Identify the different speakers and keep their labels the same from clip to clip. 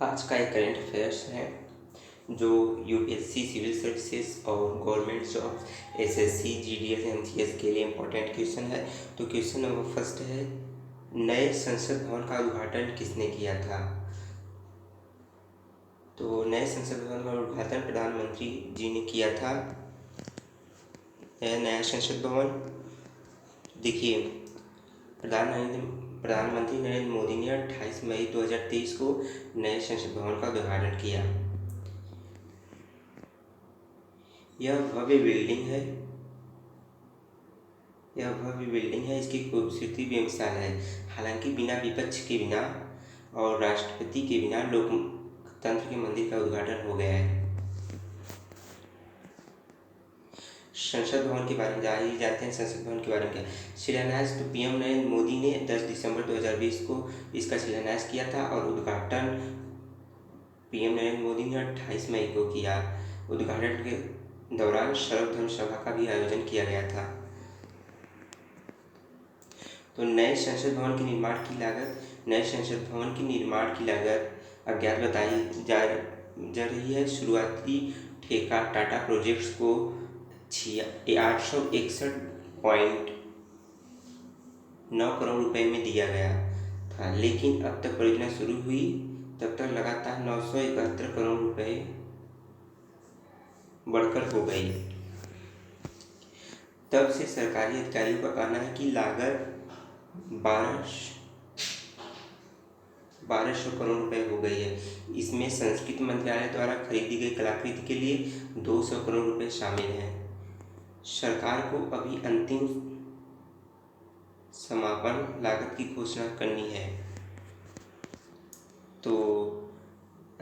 Speaker 1: आज का एक करंट अफेयर्स है जो यूपीएससी सिविल सर्विसेज और government job SSC GDS MCS के लिए इम्पोर्टेंट क्वेश्चन है। तो क्वेश्चन नंबर फर्स्ट है, नए संसद भवन का उद्घाटन किसने किया था? तो नए संसद भवन का उद्घाटन प्रधानमंत्री जी ने किया था। नया संसद भवन देखिए, प्रधानमंत्री नरेंद्र मोदी ने 28 मई 2023 को नए संसद भवन का उद्घाटन किया। यह भव्य बिल्डिंग है। इसकी खूबसूरती बेमिसाल है। हालांकि बिना विपक्ष के बिना और राष्ट्रपति के बिना लोकतंत्र के मंदिर का उद्घाटन हो गया है। संसद भवन के बारे में जानते हैं। संसद भवन के बारे में क्या शिलान्यास? तो पीएम नरेंद्र मोदी ने 10 दिसंबर 2020 को इसका शिलान्यास किया था और उद्घाटन पीएम नरेंद्र मोदी ने 28 मई को किया। उद्घाटन के दौरान सर्वधर्म सभा का भी आयोजन किया गया था। तो नए संसद भवन के निर्माण की लागत अज्ञात बताई जा रही है। शुरुआती ठेका टाटा प्रोजेक्ट्स को 861.9 करोड़ रुपए में दिया गया था, लेकिन अब तक परियोजना शुरू हुई तब तक लगातार 971 करोड़ रुपए बढ़कर हो गई। तब से सरकारी अधिकारियों का कहना है कि लागत 1200 करोड़ रुपए हो गई है। इसमें संस्कृति मंत्रालय द्वारा खरीदी गई कलाकृति के लिए 200 करोड़ रुपए शामिल हैं। सरकार को अभी अंतिम समापन लागत की घोषणा करनी है। तो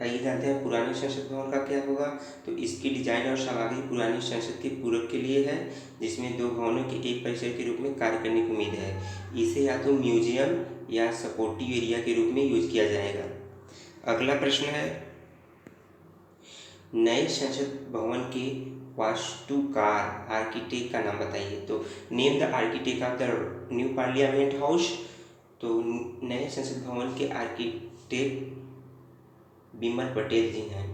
Speaker 1: आइए जानते हैं पुराने संसद भवन का क्या होगा। तो इसकी डिजाइन और सामग्री पुरानी संसद के पूरक के लिए है, जिसमें दो भवनों के एक परिसर के रूप में कार्य करने की उम्मीद है। इसे या तो म्यूजियम या सपोर्टिव एरिया के रूप में यूज किया जाएगा। अगला प्रश्न है, नए संसद भवन के वास्तुकार आर्किटेक्ट का नाम बताइए। तो name the architect of the new parliament house. तो नए संसद भवन के आर्किटेक्ट बिमल पटेल जी हैं।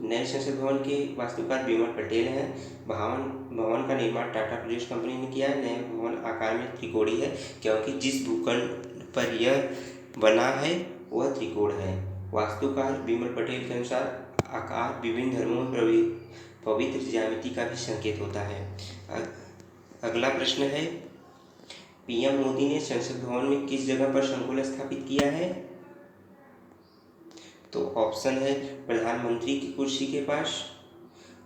Speaker 1: नए संसद भवन के वास्तुकार बिमल पटेल हैं। भवन का निर्माण टाटा प्रोजेक्ट्स कंपनी ने किया है। नया भवन आकार में त्रिकोणीय है, क्योंकि जिस भूखंड पर यह बना है वह त्रिकोण है। वास्तुकार बिमल पटेल के अनुसार आकार विभिन्न धर्मों में पवित्र ज्यामिति का भी संकेत होता है। अगला प्रश्न है, पीएम मोदी ने संसद भवन में किस जगह पर संकुल स्थापित किया है? तो ऑप्शन है प्रधानमंत्री की कुर्सी के पास,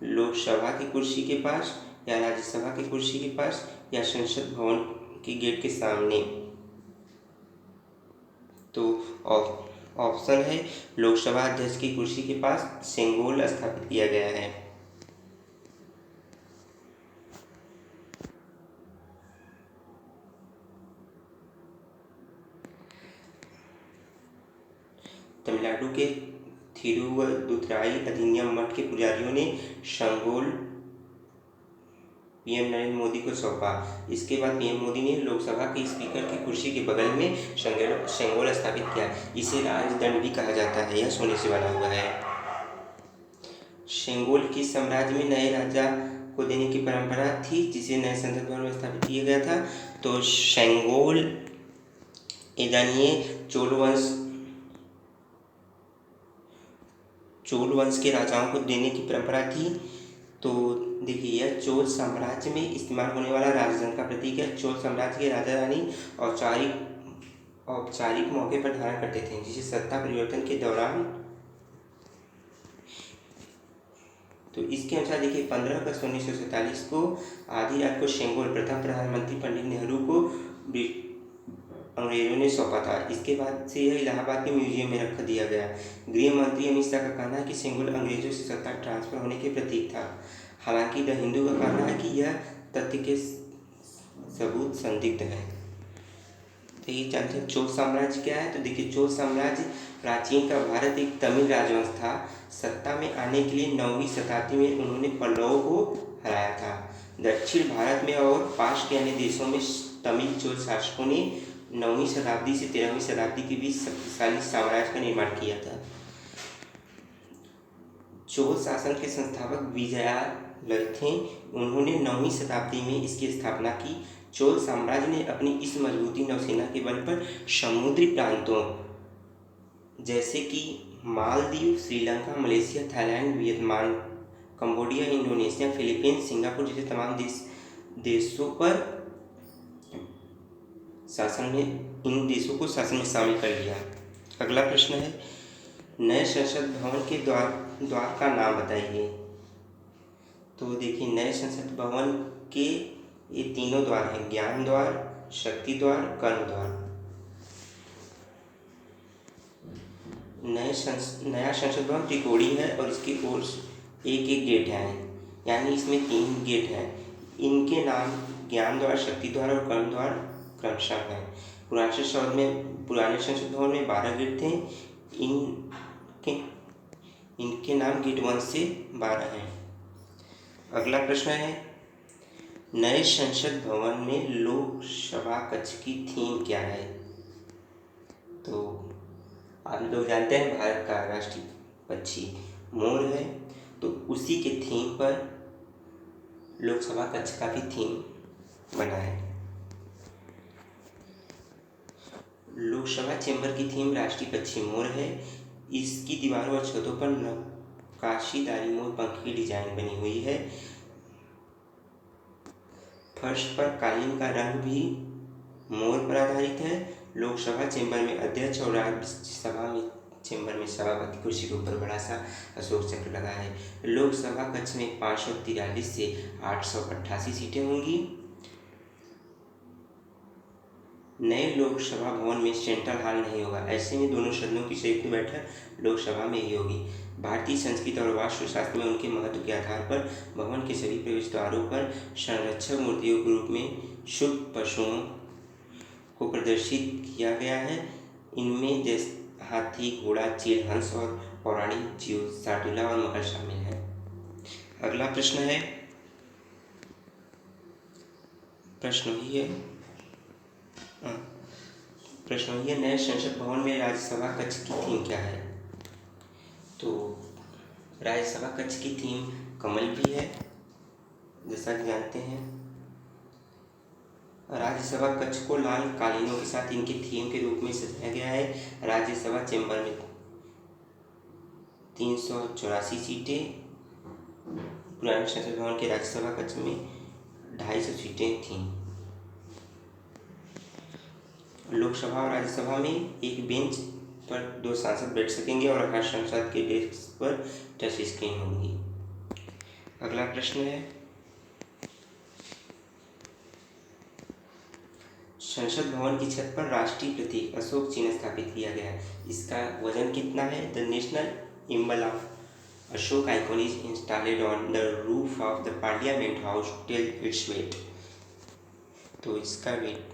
Speaker 1: लोकसभा की कुर्सी के पास, या राज्यसभा की कुर्सी के पास, या संसद भवन के गेट के सामने। तो ऑप्शन है लोकसभा अध्यक्ष की कुर्सी के पास सेंगोल स्थापित किया गया है। तमिलनाडु के थिरुवदुथुराई अधिनियम मठ के पुजारियों ने संगोल पीएम नरेंद्र मोदी को सौंपा। इसके बाद पीएम मोदी ने लोकसभा के स्पीकर की कुर्सी के बगल में सेंगोल स्थापित किया। इसे राजदंड भी कहा जाता है। यह सोने से बना हुआ है। सेंगोल किस साम्राज्य में नए राजा को देने की परंपरा थी, जिसे नए संसद भवन में स्थापित किया गया था? तो सेंगोल जानिए चोल वंश के राजाओं को देने की परंपरा थी। तो देखिए, यह चोल साम्राज्य में इस्तेमाल होने वाला राजधन का प्रतीक है। चोल साम्राज्य के राजा रानी औपचारिक मौके पर धारण करते थे, जिसे सत्ता परिवर्तन के दौरान। तो इसके अनुसार देखिए, 15 अगस्त 1947 को आधी रात को सेंगोल प्रथम प्रधानमंत्री पंडित नेहरू को अंग्रेजों ने सौंपा था। इसके बाद से यह इलाहाबाद के म्यूजियम में रख दिया गया। गृह मंत्री अमित शाह का कहना है कि सेंगोल अंग्रेजों से सत्ता ट्रांसफर होने के प्रतीक था। हालांकि द हिंदू का कहना है कि यह तथ्य के सबूत संदिग्ध है। तो ये जानते हैं चोल साम्राज्य क्या है। तो देखिए, चोल साम्राज्य प्राचीन का भारत एक तमिल राजवंश था। सत्ता में आने के लिए 9वीं शताब्दी में उन्होंने पल्लवों को हराया था। दक्षिण भारत में और पास के अन्य देशों में तमिल चोल शासकों ने 9वीं शताब्दी से 13वीं शताब्दी के बीच शक्तिशाली साम्राज्य का निर्माण किया था। चोल शासन के संस्थापक विजयालय थे। उन्होंने 9वीं शताब्दी में इसकी स्थापना की। चोल साम्राज्य ने अपनी इस मजबूती नौसेना के बल पर समुद्री प्रांतों जैसे कि Maldives, Sri Lanka, Malaysia, Thailand, Vietnam, Cambodia, Indonesia, Philippines, Singapore जैसे तमाम देशों पर इन देशों को शासन में शामिल कर लिया। अगला प्रश्न है, नए संसद भवन के द्वार का नाम बताइए। तो देखिए, नए संसद भवन के ये तीनों द्वार हैं, ज्ञान द्वार, शक्ति द्वार, कर्म द्वार। नया संसद भवन त्रिकोणीय है और इसकी ओर एक एक गेट है, यानी इसमें 3 गेट हैं। इनके नाम ज्ञान द्वार, शक्ति द्वार और कर्म द्वार क्रमशः हैं। पुराने संसद भवन में 12 गेट थे। इनके नाम गेट 1 से 12 हैं। अगला प्रश्न है, नए संसद भवन में लोकसभा कक्ष की थीम क्या है। तो आप लोग जानते हैं भारत का राष्ट्रीय पक्षी मोर है, तो उसी के थीम पर लोकसभा कक्ष का भी थीम बना है। लोकसभा चैम्बर की थीम राष्ट्रीय पक्षी मोर है। इसकी दीवारों और छतों पर नक्काशीदारी मोर पंख की डिजाइन बनी हुई है। फर्श पर कालीन का रंग भी मोर पर आधारित है। लोकसभा चैम्बर में अध्यक्ष और राज्यसभा में चैम्बर में सभापति कुर्सी के ऊपर बड़ा सा अशोक चक्र लगा है। लोकसभा कक्ष में 543 से 888 सीटें होंगी। नए लोकसभा भवन में सेंट्रल हॉल नहीं होगा, ऐसे में दोनों सदनों की संयुक्त बैठक लोकसभा में ही होगी। भारतीय संस्कृति और वास्तुशास्त्र में उनके महत्व के आधार पर भवन के सभी प्रवेश द्वारों पर संरक्षक मूर्तियों के रूप में शुभ पशुओं को प्रदर्शित किया गया है। इनमें जैसे हाथी, घोड़ा, चील, हंस और पौराणिक जीव साटुला और मकर शामिल हैं। अगला प्रश्न है, प्रश्न ही है नए संसद भवन में राज्यसभा कक्ष की थीम क्या है। तो राज्यसभा कक्ष की थीम कमल भी है, जैसा कि जानते हैं। राज्यसभा कक्ष को लाल कालीनों के साथ इनके थीम के रूप में सजाया गया है। राज्यसभा चैम्बर में 384 सीटें, पुराने संसद भवन के राज्यसभा कक्ष में 250 सीटें थीं। लोकसभा और राज्यसभा में एक बेंच पर 2 सांसद बैठ सकेंगे और हर सांसद के डेस्क पर टच स्क्रीन होगी। अगला प्रश्न है, संसद भवन की छत पर राष्ट्रीय प्रतीक अशोक चिन्ह स्थापित किया गया है। इसका वजन कितना है। The national एम्बल of Ashok icon is installed on the roof of the parliament house till its weight. तो इसका वेट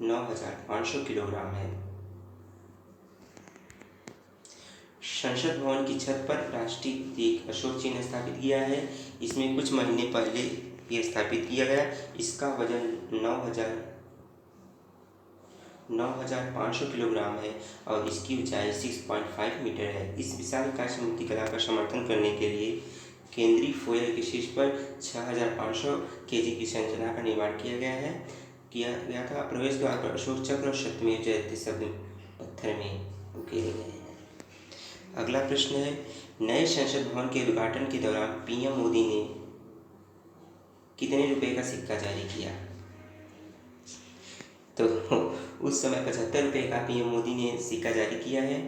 Speaker 1: 9500 किलोग्राम है। संसद भवन की छत पर राष्ट्रीय प्रतीक अशोक चिन्ह स्थापित किया है। इसमें कुछ महीने पहले ये स्थापित किया गया। इसका वजन 9500 किलोग्राम है और इसकी ऊंचाई 6.5 मीटर है। इस विशाल काष्ठ मूर्तिकला का समर्थन करने के लिए केंद्रीय फोयल के शीर्ष पर 6500 केजी की संरचना का निर्माण किया गया था। प्रवेश द्वार पर अशोक चक्र और सत्यमेव जयते शब्द पत्थर में उकेरे गए हैं। अगला प्रश्न है, नए संसद भवन के उद्घाटन के दौरान पीएम मोदी ने कितने रुपए का सिक्का जारी किया। तो उस समय 75 रुपए का पीएम मोदी ने सिक्का जारी किया है।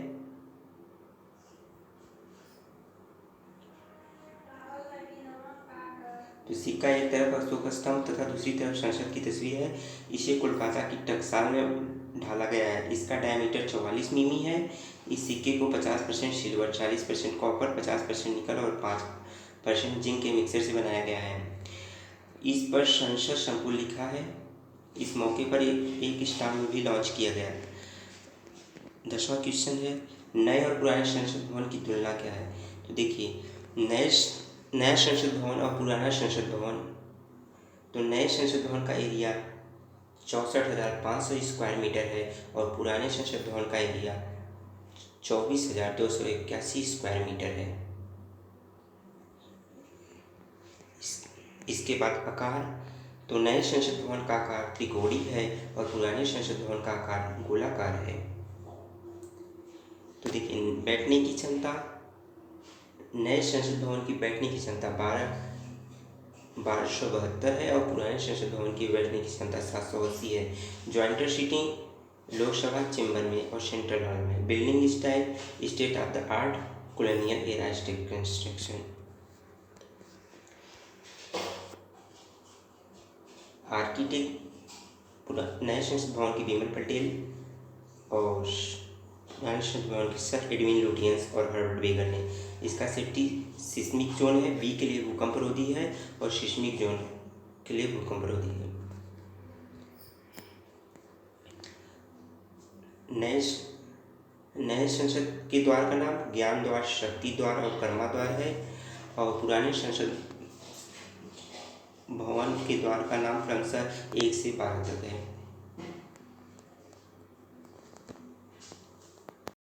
Speaker 1: तो सिक्का एक तरफ अशोक स्तंभ तथा दूसरी तरफ संसद की तस्वीर है। इसे कोलकाता की टकसाल में ढाला गया है। इसका डायमीटर 44 मिमी है। इस सिक्के को 50% सिल्वर, 40% कॉपर, 50% निकल और 5% जिंक के मिक्सर से बनाया गया है। इस पर संसद संकुल लिखा है। इस मौके पर एक स्टाम्प भी लॉन्च किया गया। 10वां क्वेश्चन है, नए और पुराने संसद भवन की तुलना क्या है। तो देखिए, नया संसद भवन और पुराना संसद भवन तो नए संसद भवन का एरिया 64,500 स्क्वायर मीटर है और पुराने संसद भवन का एरिया 24,281 स्क्वायर मीटर है। इसके बाद आकार, तो नए संसद भवन का आकार त्रिकोणीय है और पुराने संसद भवन का आकार गोलाकार है। तो देखिए बैठने की क्षमता, नए संसद भवन की बैठने की क्षमता 1272 है और पुराने संसद भवन की बैठने की क्षमता 780 है। ज्वाइंटर सीटिंग लोकसभा चेंबर में और सेंट्रल हॉल में। Building style state of the art colonial era style construction. Architect नए संसद भवन की बिमल पटेल और पुराने संसद भवन की सर एडविन लुटियंस और हर्बर्ट वेगर ने। इसका सेफ्टी सिस्मिक जोन है, बी के लिए भूकंप रोधी है और सिस्मिक जोन के लिए भूकंप रोधी है। नए संसद के द्वार का नाम ज्ञान द्वार, शक्ति द्वार और कर्मा द्वार है और पुराने संसद भवन के द्वार का नाम क्रमशः 1 से 12 तक है।